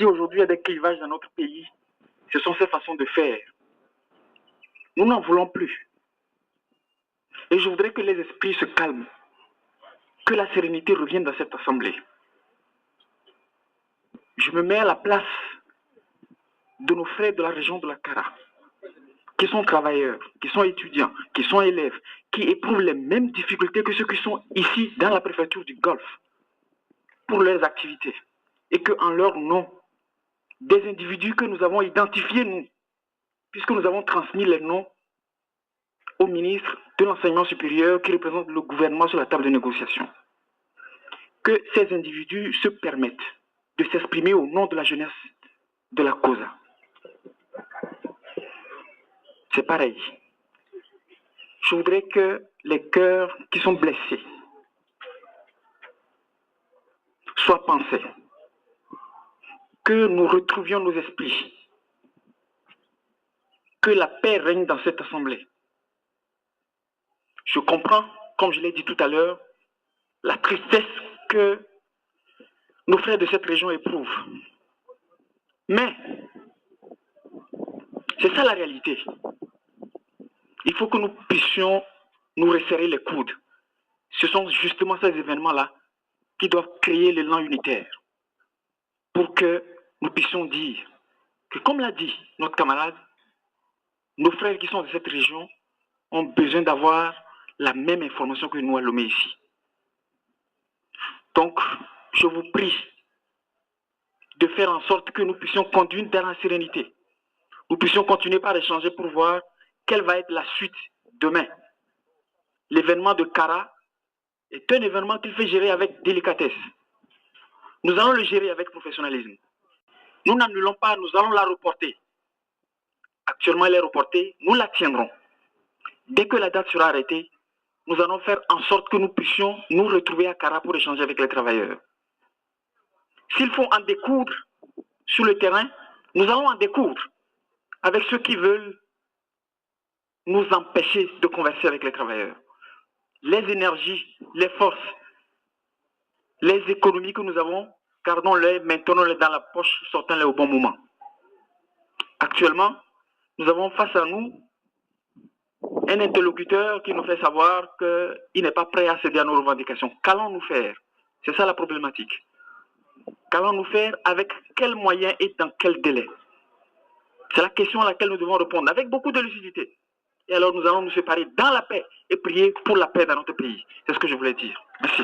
Si aujourd'hui il y a des clivages dans notre pays, ce sont ces façons de faire. Nous n'en voulons plus. Et je voudrais que les esprits se calment, que la sérénité revienne dans cette assemblée. Je me mets à la place de nos frères de la région de la Kara, qui sont travailleurs, qui sont étudiants, qui sont élèves, qui éprouvent les mêmes difficultés que ceux qui sont ici dans la préfecture du Golfe pour leurs activités. Et qu'en leur nom, des individus que nous avons identifiés, nous, puisque nous avons transmis les noms au ministre de l'enseignement supérieur qui représente le gouvernement sur la table de négociation, que ces individus se permettent de s'exprimer au nom de la jeunesse de la COSA. C'est pareil. Je voudrais que les cœurs qui sont blessés soient pansés, que nous retrouvions nos esprits, que la paix règne dans cette assemblée. Je comprends, comme je l'ai dit tout à l'heure, la tristesse que nos frères de cette région éprouvent. Mais c'est ça la réalité. Il faut que nous puissions nous resserrer les coudes. Ce sont justement ces événements-là qui doivent créer l'élan unitaire pour que nous puissions dire que, comme l'a dit notre camarade, nos frères qui sont de cette région ont besoin d'avoir la même information que nous à Lomé ici. Donc, je vous prie de faire en sorte que nous puissions conduire dans la sérénité. Nous puissions continuer par échanger pour voir quelle va être la suite demain. L'événement de Kara est un événement qu'il faut gérer avec délicatesse. Nous allons le gérer avec professionnalisme. Nous n'annulons pas, nous allons la reporter. Actuellement, elle est reportée, nous la tiendrons. Dès que la date sera arrêtée, nous allons faire en sorte que nous puissions nous retrouver à Kara pour échanger avec les travailleurs. S'il faut en découdre sur le terrain, nous allons en découdre avec ceux qui veulent nous empêcher de converser avec les travailleurs. Les énergies, les forces, les économies que nous avons, gardons-les, maintenons-les dans la poche, sortons-les au bon moment. Actuellement, nous avons face à nous un interlocuteur qui nous fait savoir qu'il n'est pas prêt à céder à nos revendications. Qu'allons-nous faire? C'est ça la problématique. Qu'allons-nous faire? Avec quels moyens et dans quel délai? C'est la question à laquelle nous devons répondre avec beaucoup de lucidité. Et alors nous allons nous séparer dans la paix et prier pour la paix dans notre pays. C'est ce que je voulais dire. Merci.